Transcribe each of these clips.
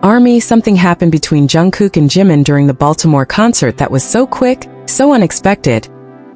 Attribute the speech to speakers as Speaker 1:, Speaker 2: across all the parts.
Speaker 1: ARMY, something happened between Jungkook and Jimin during the Baltimore concert that was so quick, so unexpected,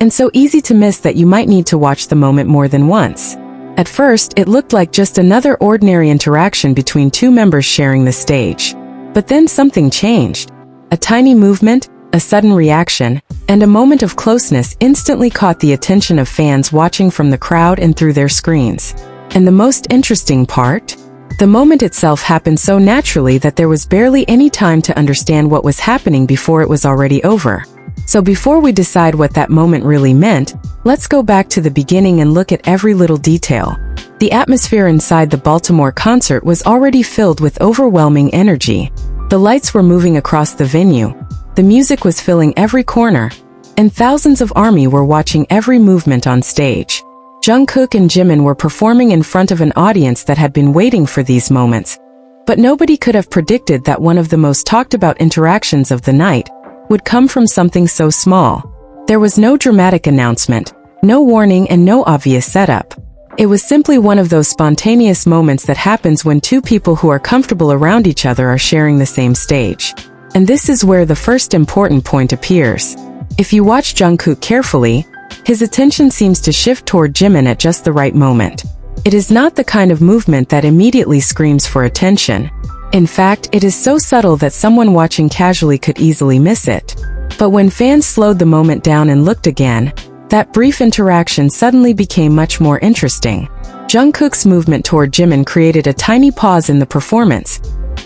Speaker 1: and so easy to miss that you might need to watch the moment more than once. At first, it looked like just another ordinary interaction between two members sharing the stage. But then something changed. A tiny movement, a sudden reaction, and a moment of closeness instantly caught the attention of fans watching from the crowd and through their screens. And the most interesting part? The moment itself happened so naturally that there was barely any time to understand what was happening before it was already over. So before we decide what that moment really meant, let's go back to the beginning and look at every little detail. The atmosphere inside the Baltimore concert was already filled with overwhelming energy. The lights were moving across the venue, the music was filling every corner, and thousands of ARMY were watching every movement on stage. Jungkook and Jimin were performing in front of an audience that had been waiting for these moments. But nobody could have predicted that one of the most talked about interactions of the night would come from something so small. There was no dramatic announcement, no warning, and no obvious setup. It was simply one of those spontaneous moments that happens when two people who are comfortable around each other are sharing the same stage. And this is where the first important point appears. If you watch Jungkook carefully, his attention seems to shift toward Jimin at just the right moment. It is not the kind of movement that immediately screams for attention. In fact, it is so subtle that someone watching casually could easily miss it. But when fans slowed the moment down and looked again, that brief interaction suddenly became much more interesting. Jungkook's movement toward Jimin created a tiny pause in the performance,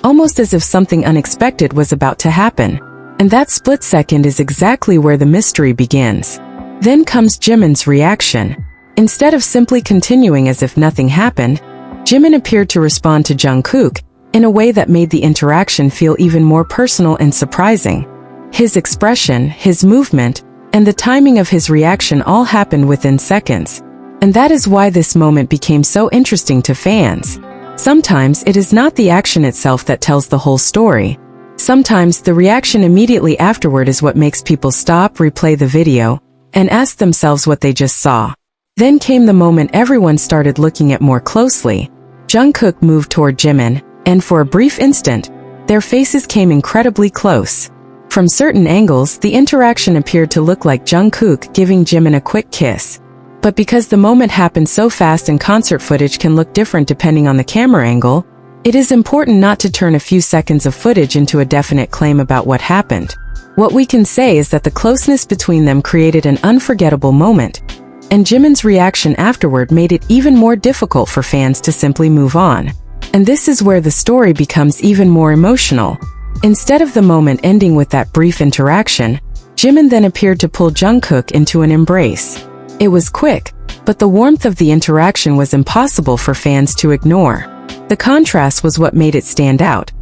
Speaker 1: almost as if something unexpected was about to happen. And that split second is exactly where the mystery begins. Then comes Jimin's reaction. Instead of simply continuing as if nothing happened, Jimin appeared to respond to Jungkook in a way that made the interaction feel even more personal and surprising. His expression, his movement, and the timing of his reaction all happened within seconds. And that is why this moment became so interesting to fans. Sometimes it is not the action itself that tells the whole story. Sometimes the reaction immediately afterward is what makes people stop, replay the video, and ask themselves what they just saw. Then came the moment everyone started looking at more closely. Jungkook moved toward Jimin, and for a brief instant, their faces came incredibly close. From certain angles, the interaction appeared to look like Jungkook giving Jimin a quick kiss. But because the moment happened so fast and concert footage can look different depending on the camera angle, it is important not to turn a few seconds of footage into a definite claim about what happened. What we can say is that the closeness between them created an unforgettable moment, and Jimin's reaction afterward made it even more difficult for fans to simply move on. And this is where the story becomes even more emotional. Instead of the moment ending with that brief interaction, Jimin then appeared to pull Jungkook into an embrace. It was quick, but the warmth of the interaction was impossible for fans to ignore. The contrast was what made it stand out.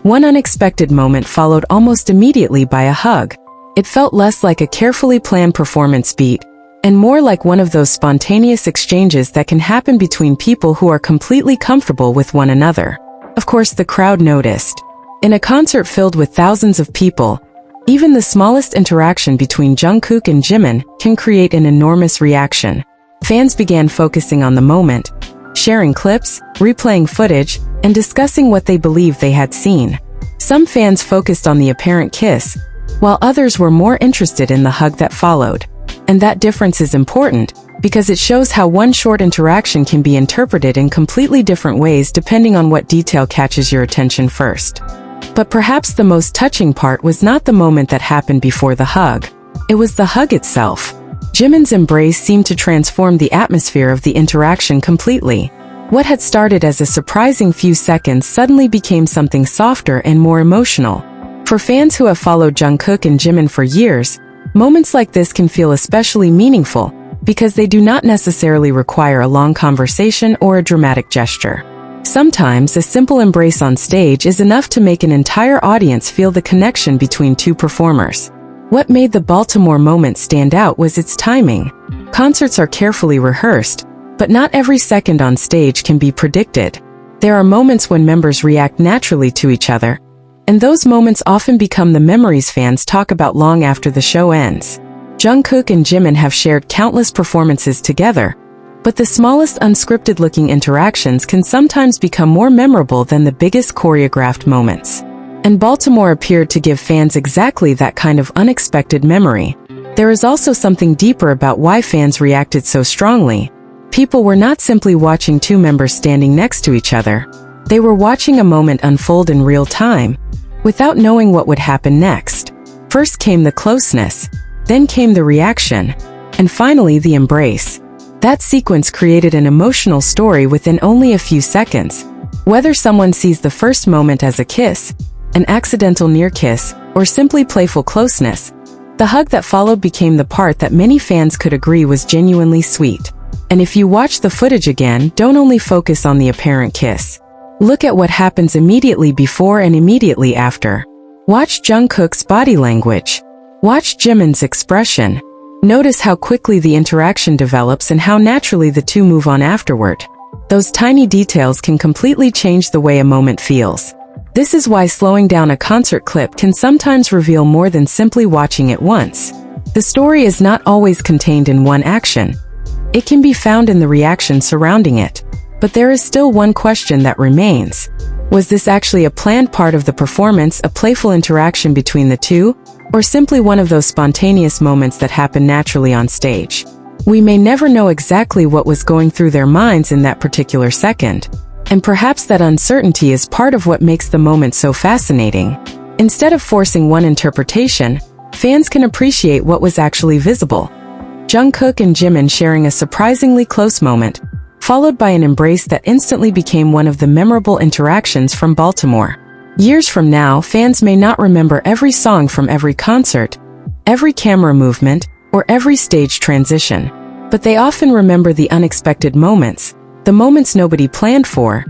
Speaker 1: One unexpected moment followed almost immediately by a hug. It felt less like a carefully planned performance beat, and more like one of those spontaneous exchanges that can happen between people who are completely comfortable with one another. Of course, the crowd noticed. In a concert filled with thousands of people, even the smallest interaction between Jungkook and Jimin can create an enormous reaction. Fans began focusing on the moment, sharing clips, replaying footage, and discussing what they believed they had seen. Some fans focused on the apparent kiss, while others were more interested in the hug that followed. And that difference is important, because it shows how one short interaction can be interpreted in completely different ways depending on what detail catches your attention first. But perhaps the most touching part was not the moment that happened before the hug. It was the hug itself. Jimin's embrace seemed to transform the atmosphere of the interaction completely. What had started as a surprising few seconds suddenly became something softer and more emotional. For fans who have followed Jungkook and Jimin for years, moments like this can feel especially meaningful, because they do not necessarily require a long conversation or a dramatic gesture. Sometimes a simple embrace on stage is enough to make an entire audience feel the connection between two performers. What made the Baltimore moment stand out was its timing. Concerts are carefully rehearsed, but not every second on stage can be predicted. There are moments when members react naturally to each other, and those moments often become the memories fans talk about long after the show ends. Jungkook and Jimin have shared countless performances together, But the smallest unscripted-looking interactions can sometimes become more memorable than the biggest choreographed moments. And Baltimore appeared to give fans exactly that kind of unexpected memory. There is also something deeper about why fans reacted so strongly. People were not simply watching two members standing next to each other. They were watching a moment unfold in real time, without knowing what would happen next. First came the closeness, then came the reaction, and finally the embrace. That sequence created an emotional story within only a few seconds. Whether someone sees the first moment as a kiss, an accidental near kiss, or simply playful closeness, the hug that followed became the part that many fans could agree was genuinely sweet. And if you watch the footage again, don't only focus on the apparent kiss. Look at what happens immediately before and immediately after. Watch Jungkook's body language. Watch Jimin's expression. Notice how quickly the interaction develops and how naturally the two move on afterward. Those tiny details can completely change the way a moment feels. This is why slowing down a concert clip can sometimes reveal more than simply watching it once. The story is not always contained in one action. It can be found in the reaction surrounding it. But there is still one question that remains. Was this actually a planned part of the performance, a playful interaction between the two, or simply one of those spontaneous moments that happen naturally on stage? We may never know exactly what was going through their minds in that particular second. And perhaps that uncertainty is part of what makes the moment so fascinating. Instead of forcing one interpretation, fans can appreciate what was actually visible. Jungkook and Jimin sharing a surprisingly close moment, followed by an embrace that instantly became one of the memorable interactions from Baltimore. Years from now, fans may not remember every song from every concert, every camera movement, or every stage transition. But they often remember the unexpected moments, the moments nobody planned for,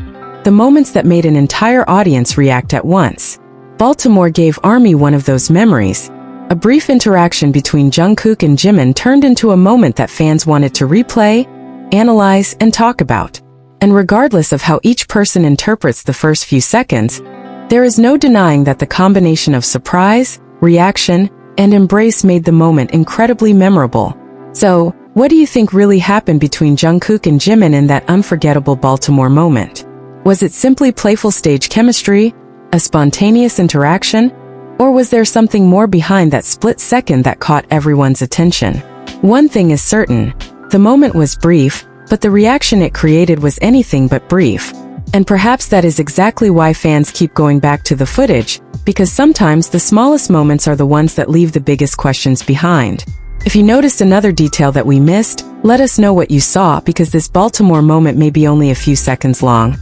Speaker 1: the moments that made an entire audience react at once. Baltimore gave ARMY one of those memories. A brief interaction between Jungkook and Jimin turned into a moment that fans wanted to replay, analyze, and talk about. And regardless of how each person interprets the first few seconds, there is no denying that the combination of surprise, reaction, and embrace made the moment incredibly memorable. So, what do you think really happened between Jungkook and Jimin in that unforgettable Baltimore moment? Was it simply playful stage chemistry, a spontaneous interaction, or was there something more behind that split second that caught everyone's attention? One thing is certain, the moment was brief, but the reaction it created was anything but brief. And perhaps that is exactly why fans keep going back to the footage, because sometimes the smallest moments are the ones that leave the biggest questions behind. If you noticed another detail that we missed, let us know what you saw, because this Baltimore moment may be only a few seconds long.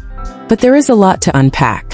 Speaker 1: But there is a lot to unpack.